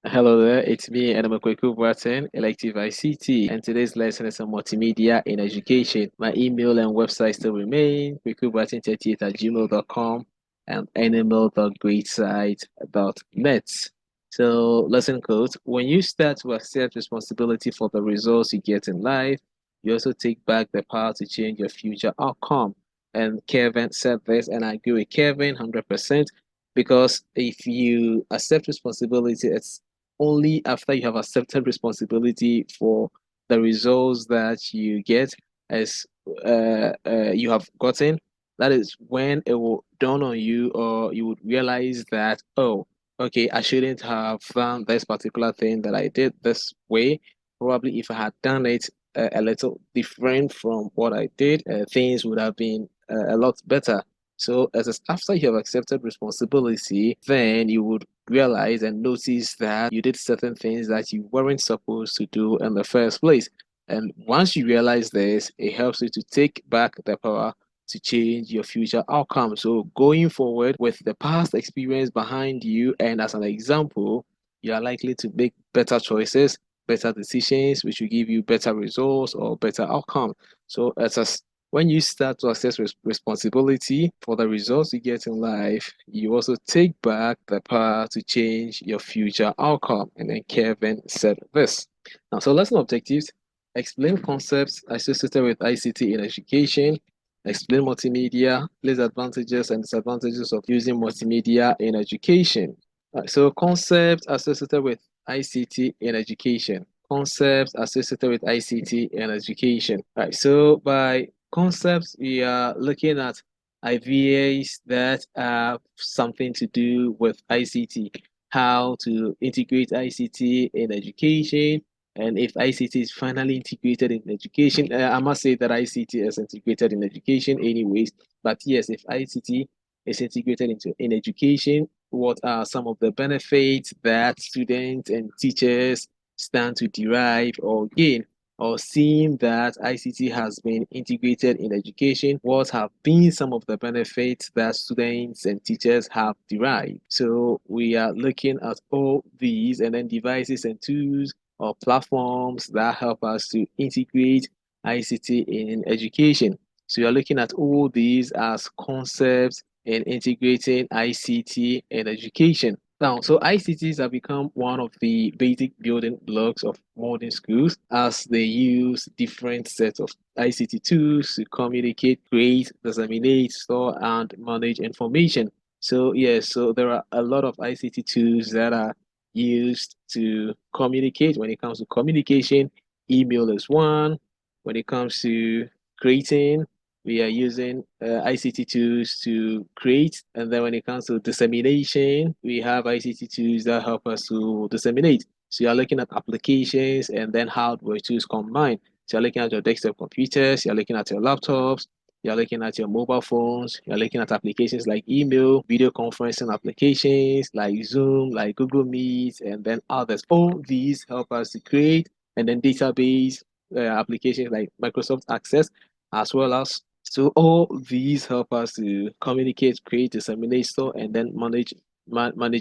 Hello there, it's me, Kweku Burton, Elective ICT, and today's lesson is on multimedia in education. My email and website still remain, kwekuburton38@gmail.com and animal.greatside.net. So, lesson code, when you start to accept responsibility for the results you get in life, you also take back the power to change your future outcome. And Kevin said this, and I agree with Kevin 100%, because if you accept responsibility, it's only after you have accepted responsibility for the results that you get as you have gotten. That is when it will dawn on you, or you would realize that, oh, okay, I shouldn't have done this particular thing that I did this way. Probably if I had done it a little different from what I did, things would have been a lot better. So, after you have accepted responsibility, then you would realize and notice that you did certain things that you weren't supposed to do in the first place. And once you realize this, it helps you to take back the power to change your future outcome. So, going forward with the past experience behind you, and as an example, you are likely to make better choices, better decisions, which will give you better results or better outcome. So, as when you start to assess responsibility for the results you get in life, you also take back the power to change your future outcome. And then Kevin said this. Now, so lesson objectives: explain concepts associated with ICT in education, explain multimedia, list advantages and disadvantages of using multimedia in education. So concepts associated with ICT in education. Concepts associated with ICT in education. Right. So by concepts, we are looking at ideas that have something to do with ICT, how to integrate ICT in education, and if ICT is finally integrated in education. I must say that ICT is integrated in education anyways, but yes, if ICT is integrated in education, what are some of the benefits that students and teachers stand to derive or gain? Or seeing that ICT has been integrated in education, what have been some of the benefits that students and teachers have derived? So we are looking at all these, and then devices and tools or platforms that help us to integrate ICT in education. So you're looking at all these as concepts in integrating ICT in education. Now, so ICTs have become one of the basic building blocks of modern schools, as they use different sets of ICT tools to communicate, create, disseminate, store, and manage information. So, yes, so there are a lot of ICT tools that are used to communicate. When it comes to communication, email is one. When it comes to creating, we are using ICT tools to create. And then when it comes to dissemination, we have ICT tools that help us to disseminate. So you're looking at applications and then hardware tools combined. So you're looking at your desktop computers, you're looking at your laptops, you're looking at your mobile phones, you're looking at applications like email, video conferencing applications like Zoom, like Google Meet, and then others. All these help us to create, and then database applications like Microsoft Access, as well as, so all these help us to communicate, create, disseminate, store, and then manage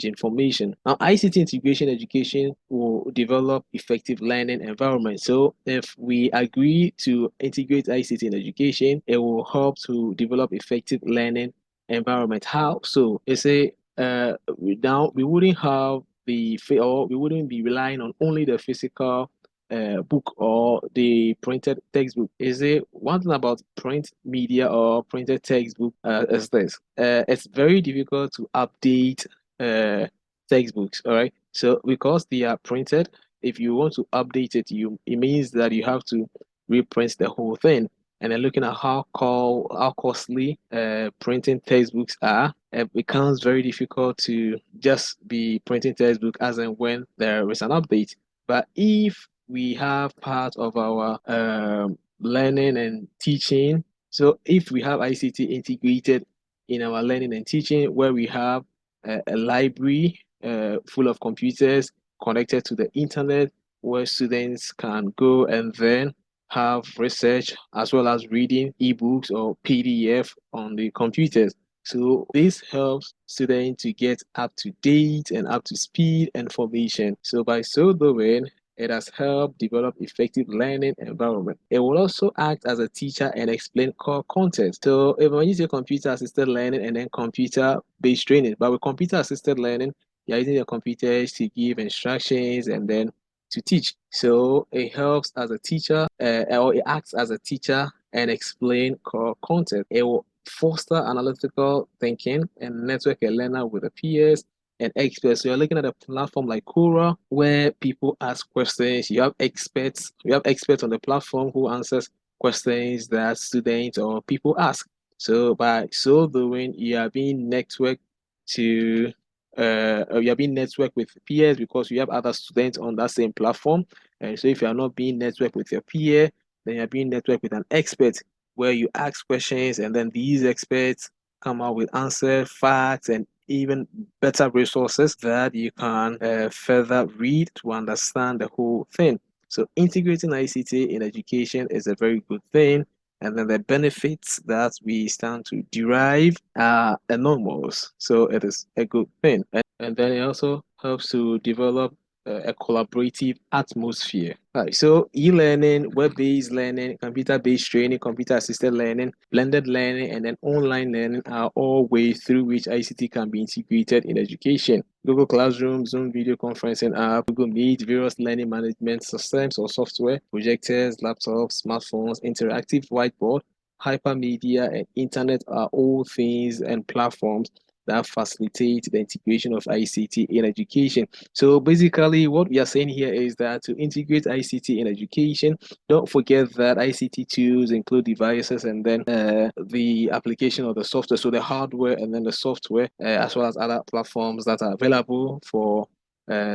information. Now, ICT integration education will develop effective learning environment. So if we agree to integrate ICT in education, it will help to develop effective learning environment. How? So it's a we wouldn't have or we wouldn't be relying on only the physical book or the printed textbook. Is it one thing about print media or printed textbook is this? It's very difficult to update uh, textbooks. All right. So because they are printed, if you want to update it, it means that you have to reprint the whole thing. And then looking at how costly printing textbooks are, it becomes very difficult to just be printing textbook as and when there is an update. But if we have part of our learning and teaching, so if we have ICT integrated in our learning and teaching, where we have a library full of computers connected to the internet, where students can go and then have research as well as reading ebooks or PDF on the computers. So this helps students to get up to date and up to speed information. So by so doing, it has helped develop effective learning environment. It will also act as a teacher and explain core content. So if I use your computer assisted learning and then computer based training, but with computer assisted learning, you're using your computers to give instructions and then to teach. So it helps as a teacher, or it acts as a teacher and explain core content. It will foster analytical thinking and network a learner with the peers and experts. So you're looking at a platform like Quora where people ask questions. You have experts on the platform who answers questions that students or people ask. So by so doing, you are being networked with peers because you have other students on that same platform. And so if you are not being networked with your peer, then you're being networked with an expert where you ask questions and then these experts come out with answers, facts, and even better resources that you can further read to understand the whole thing. So integrating ICT in education is a very good thing. And then the benefits that we stand to derive are enormous. So it is a good thing. And then it also helps to develop a collaborative atmosphere. Right. So e-learning, web-based learning, computer-based training, computer-assisted learning, blended learning, and then online learning are all ways through which ICT can be integrated in education. Google Classroom, Zoom video conferencing app, Google Meet, various learning management systems or software, projectors, laptops, smartphones, interactive whiteboard, hypermedia, and internet are all things and platforms that facilitate the integration of ICT in education. So basically, what we are saying here is that to integrate ICT in education, don't forget that ICT tools include devices and then the application of the software, so the hardware and then the software, as well as other platforms that are available for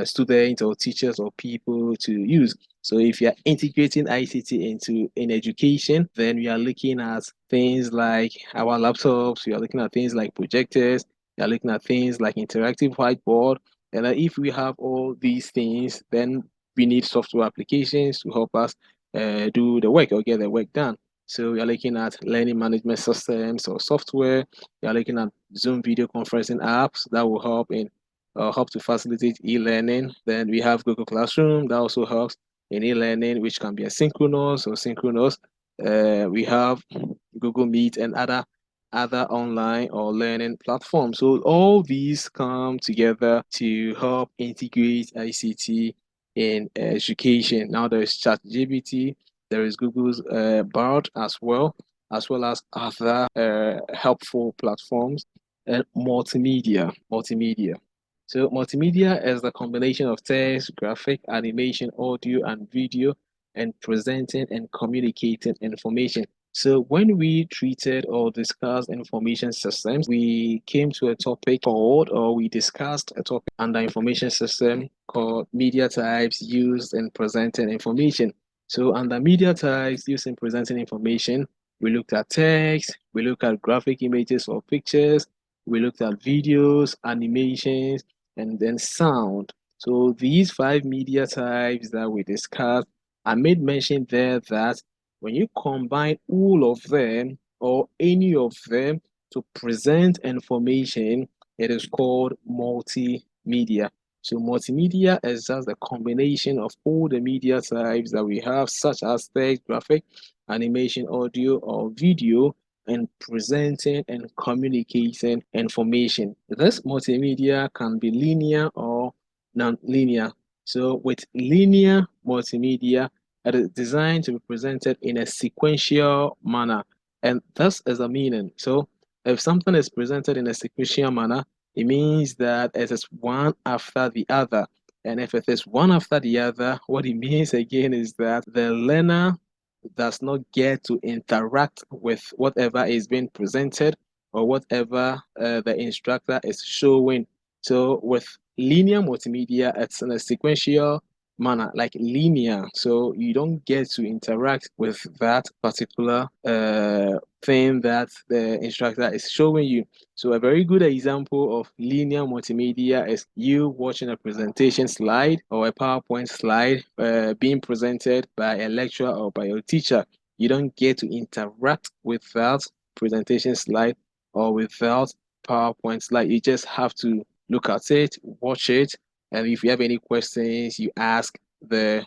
students or teachers or people to use. So if you're integrating ICT in education, then we are looking at things like our laptops, we are looking at things like projectors, we are looking at things like interactive whiteboard. And if we have all these things, then we need software applications to help us do the work or get the work done. So we are looking at learning management systems or software. We are looking at Zoom video conferencing apps that will help to facilitate e-learning. Then we have Google Classroom that also helps in e-learning, which can be asynchronous or synchronous. We have Google Meet and other online or learning platforms. So all these come together to help integrate ICT in education. Now there is ChatGPT, there is Google's Bard as well as other helpful platforms and multimedia. So multimedia is the combination of text, graphic, animation, audio, and video, and presenting and communicating information. So when we treated or discussed information systems, we came to a topic called, or we discussed a topic under information system called media types used in presenting information. So under media types used in presenting information, we looked at text, we looked at graphic images or pictures, we looked at videos, animations, and then sound. So these five media types that we discussed, I made mention there that when you combine all of them or any of them to present information, it is called multimedia. So multimedia is just the combination of all the media types that we have, such as text, graphic, animation, audio, or video, and presenting and communicating information. This multimedia can be linear or non-linear. So with linear multimedia, it is designed to be presented in a sequential manner. And this is the meaning. So if something is presented in a sequential manner, it means that it is one after the other. And if it is one after the other, what it means again is that the learner does not get to interact with whatever is being presented or whatever the instructor is showing. So with linear multimedia, it's in a sequential manner, like linear. So you don't get to interact with that particular thing that the instructor is showing you. So a very good example of linear multimedia is you watching a presentation slide or a PowerPoint slide being presented by a lecturer or by your teacher. You don't get to interact with that presentation slide or without PowerPoint slide. You just have to look at it, watch it, and if you have any questions, you ask the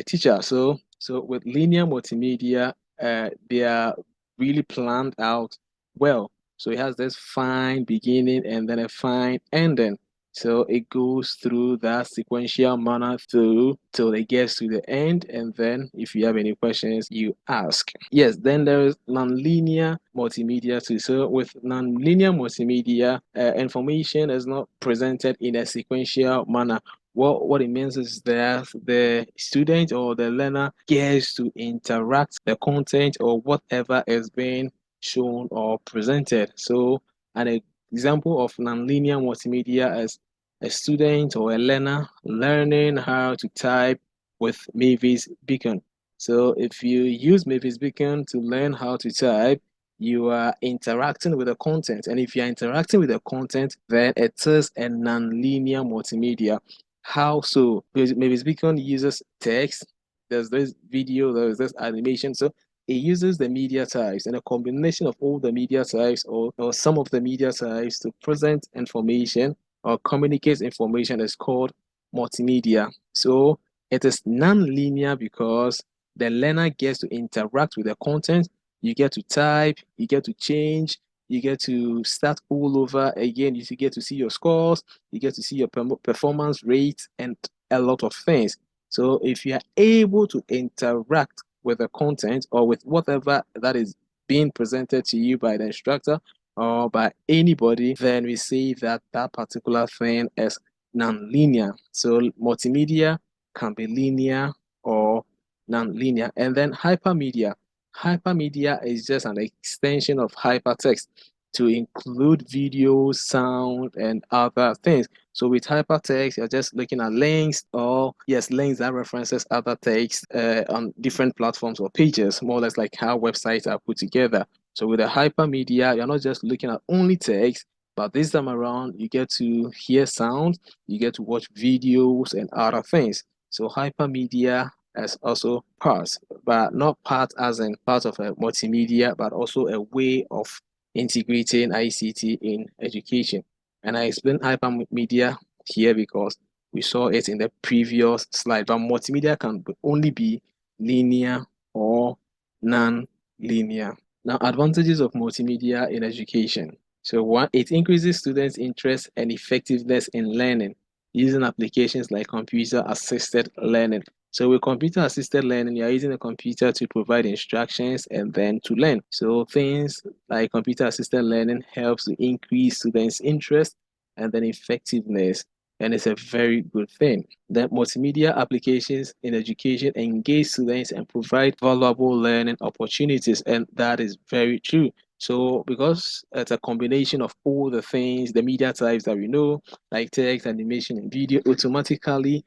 teacher. So with linear multimedia, they are really planned out well. So it has this fine beginning and then a fine ending. So it goes through that sequential manner through till it gets to the end. And then if you have any questions, you ask. Yes, then there is nonlinear multimedia too. So with nonlinear multimedia, information is not presented in a sequential manner. What it means is that the student or the learner gets to interact the content or whatever is being shown or presented. So an example of nonlinear multimedia is a student or a learner learning how to type with Mavis Beacon. So if you use Mavis Beacon to learn how to type, you are interacting with the content. And if you're interacting with the content, then it is a nonlinear multimedia. How so? Because Mavis Beacon uses text, there's this video, there's this animation. So it uses the media types and a combination of all the media types or some of the media types to present information or communicate information is called multimedia. So it is non-linear because the learner gets to interact with the content. You get to type, you get to change, you get to start all over again. You get to see your scores, you get to see your performance rate, and a lot of things. So if you are able to interact with the content or with whatever that is being presented to you by the instructor or by anybody, then we say that that particular thing is non-linear. So multimedia can be linear or non-linear. And then hypermedia. Hypermedia is just an extension of hypertext to include video, sound, and other things. So with hypertext, you're just looking at links or yes, links that references other text on different platforms or pages, more or less like how websites are put together. So with a hypermedia, you're not just looking at only text, but this time around, you get to hear sound, you get to watch videos and other things. So hypermedia as also parts, but not part as in part of a multimedia, but also a way of integrating ICT in education. And I explained hypermedia here because we saw it in the previous slide, but multimedia can only be linear or non-linear. Now, advantages of multimedia in education. So one, it increases students' interest and effectiveness in learning using applications like computer-assisted learning. So with computer-assisted learning, you're using a computer to provide instructions and then to learn. So things like computer-assisted learning helps to increase students' interest and then effectiveness, and it's a very good thing. That multimedia applications in education engage students and provide valuable learning opportunities, and that is very true. So because it's a combination of all the things, the media types that we know, like text, animation, and video, automatically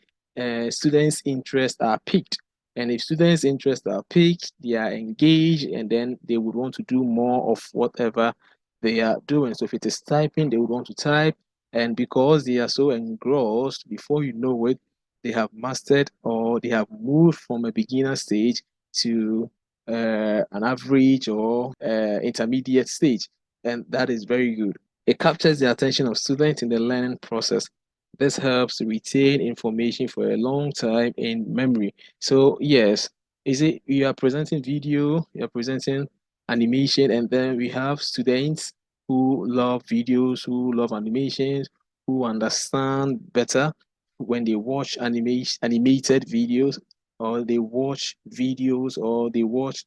students' interests are piqued. And if students' interests are piqued, they are engaged, and then they would want to do more of whatever they are doing. So if it is typing, they would want to type. And because they are so engrossed, before you know it, they have mastered or they have moved from a beginner stage to an average or intermediate stage. And that is very good. It captures the attention of students in the learning process. This helps to retain information for a long time in memory. So yes, is it you are presenting video, you're presenting animation, and then we have students who love videos, who love animations, who understand better when they watch animated videos, or they watch videos, or they watch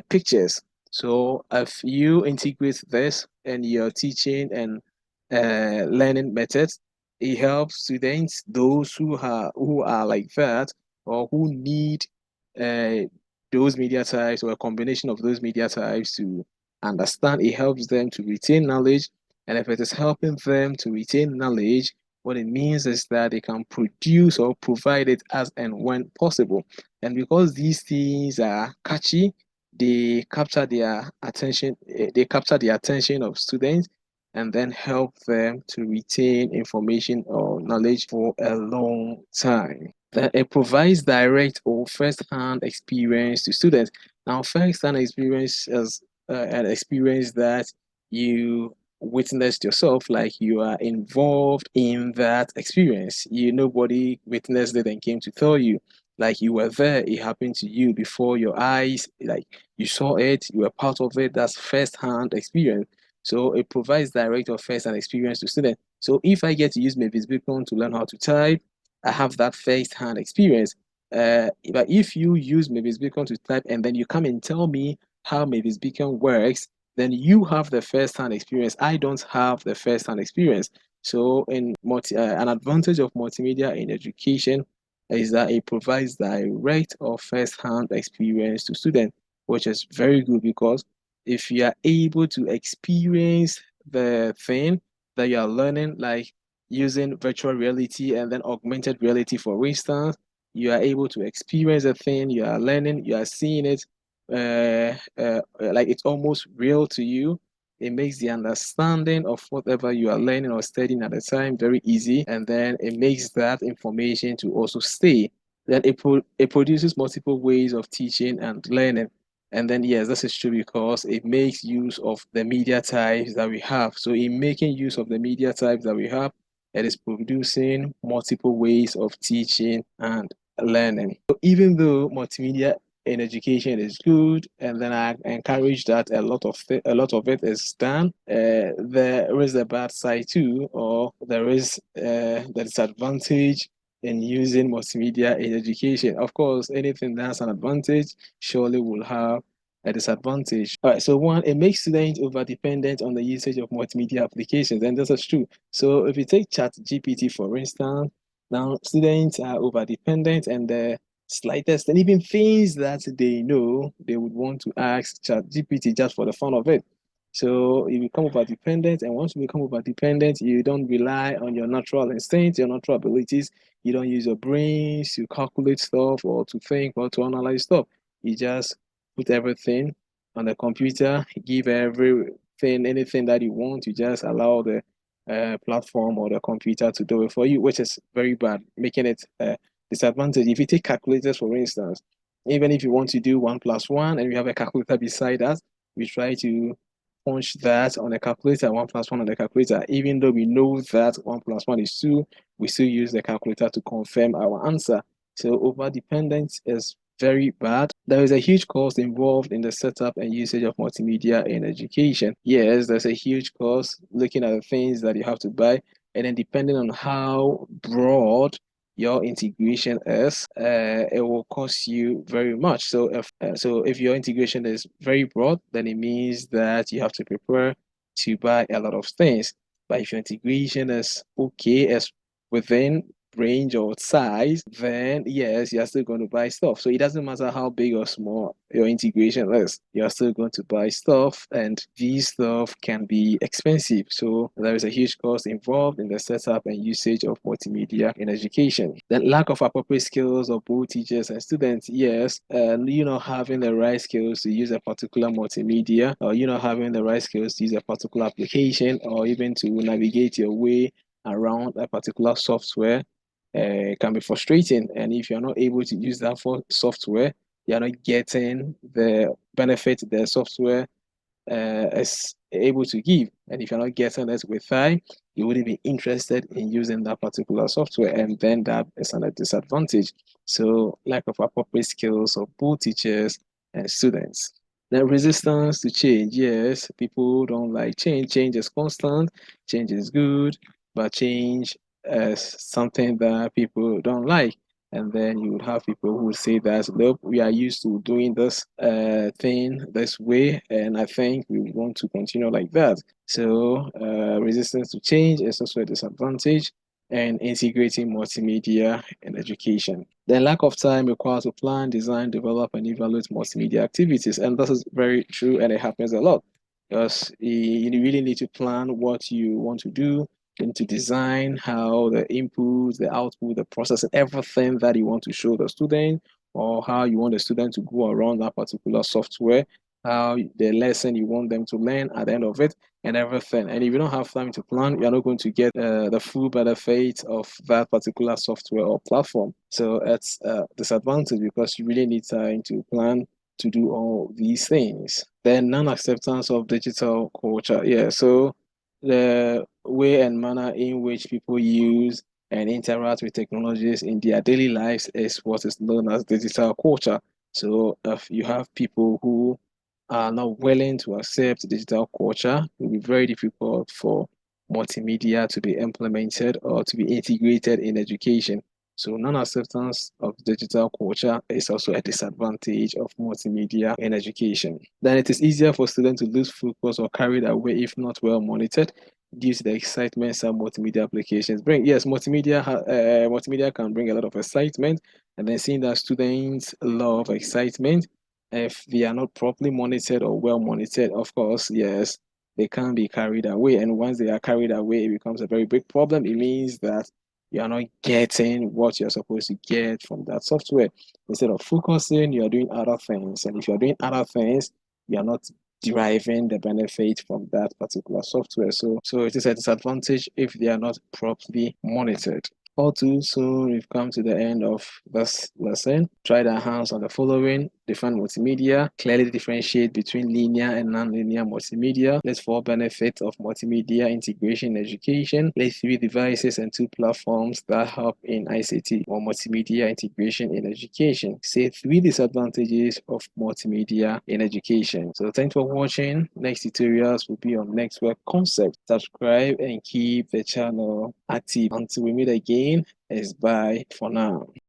pictures. So if you integrate this and you're teaching and learning methods, it helps students, those who are like that, or who need uh, those media types or a combination of those media types to understand. It helps them to retain knowledge, and if it is helping them to retain knowledge, what it means is that they can produce or provide it as and when possible. And because these things are catchy, they capture their attention. They capture the attention of students and then help them to retain information or knowledge for a long time. That it provides direct or first-hand experience to students. Now, first-hand experience is an experience that you witnessed yourself, like you are involved in that experience. Nobody witnessed it and came to tell you. Like you were there, it happened to you before your eyes, like you saw it, you were part of it. That's first-hand experience. So it provides direct or first-hand experience to students. So if I get to use Mavis Beacon to learn how to type, I have that first-hand experience. But if you use Mavis Beacon to type and then you come and tell me how Mavis Beacon works, then you have the first-hand experience. I don't have the first-hand experience. So an advantage of multimedia in education is that it provides direct or first-hand experience to students, which is very good because if you are able to experience the thing that you are learning, like using virtual reality and then augmented reality, for instance, you are able to experience the thing you are learning, you are seeing it like it's almost real to you. It makes the understanding of whatever you are learning or studying at the time very easy, and then it makes that information to also stay. Then it produces multiple ways of teaching and learning. And then, yes, this is true because it makes use of the media types that we have. So in making use of the media types that we have, it is producing multiple ways of teaching and learning. So even though multimedia in education is good, and then I encourage that a lot of it is done, there is a bad side too, or there is the disadvantage in using multimedia in education. Of course, anything that has an advantage surely will have a disadvantage. All right, so one, it makes students over dependent on the usage of multimedia applications, and this is true. So if you take ChatGPT, for instance, now students are over dependent, and the slightest and even things that they know, they would want to ask ChatGPT just for the fun of it. So you become over dependent, and once you become over dependent, you don't rely on your natural instincts, your natural abilities. You don't use your brains to calculate stuff or to think or to analyze stuff. You just put everything on the computer, give everything, anything that you want. You just allow the platform or the computer to do it for you, which is very bad, making it disadvantage. If you take calculators, for instance, even if you want to do 1 plus 1 and you have a calculator beside us, we try to punch that on a calculator, 1 plus 1 on the calculator. Even though we know that 1 plus 1 is 2, we still use the calculator to confirm our answer. So over dependence is very bad. There is a huge cost involved in the setup and usage of multimedia in education. Yes, there's a huge cost looking at the things that you have to buy, and then depending on how broad your integration is, it will cost you very much. So if your integration is very broad, then it means that you have to prepare to buy a lot of things. But if your integration is okay, as within range or size, then yes, you're still going to buy stuff. So it doesn't matter how big or small your integration is, you're still going to buy stuff, and these stuff can be expensive. So there is a huge cost involved in the setup and usage of multimedia in education. The lack of appropriate skills of both teachers and students, yes, having the right skills to use a particular multimedia, or having the right skills to use a particular application, or even to navigate your way around a particular software can be frustrating. And if you're not able to use that for software, you're not getting the benefit the software is able to give. And if you're not getting it with time, you wouldn't be interested in using that particular software, and then that is a disadvantage. So lack of appropriate skills of both teachers and students. The resistance to change. Yes, people don't like change. Change is constant. Change is good, but change is something that people don't like. And then you would have people who would say that, look, we are used to doing this thing this way, and I think we want to continue like that. So resistance to change is also a disadvantage, and integrating multimedia in education. The lack of time required to plan, design, develop, and evaluate multimedia activities. And this is very true, and it happens a lot because you really need to plan what you want to do. You need to design how the input, the output, the process, and everything that you want to show the student, or how you want the student to go around that particular software, how the lesson you want them to learn at the end of it, and everything. And if you don't have time to plan, you're not going to get the full benefit of that particular software or platform. So it's a disadvantage because you really need time to plan to do all these things. Then non-acceptance of digital culture. Yeah, so the way and manner in which people use and interact with technologies in their daily lives is what is known as digital culture. So if you have people who are not willing to accept digital culture, it will be very difficult for multimedia to be implemented or to be integrated in education. So non-acceptance of digital culture is also a disadvantage of multimedia in education. Then it is easier for students to lose focus or carried away if not well monitored due to the excitement some multimedia applications bring. Yes, multimedia can bring a lot of excitement, and then seeing that students love excitement, if they are not properly monitored or well monitored, of course, yes, they can be carried away. And once they are carried away, it becomes a very big problem. It means that you are not getting what you're supposed to get from that software. Instead of focusing, you are doing other things. And if you're doing other things, you are not deriving the benefit from that particular software. So it is a disadvantage if they are not properly monitored. All too soon, we've come to the end of this lesson. Try to enhance on the following: define multimedia, clearly differentiate between linear and non-linear multimedia, list 4 benefits of multimedia integration in education, list 3 devices and 2 platforms that help in ICT or multimedia integration in education. Say 3 disadvantages of multimedia in education. So thanks for watching. Next tutorials will be on network concept. Subscribe and keep the channel active. Until we meet again, it's bye for now.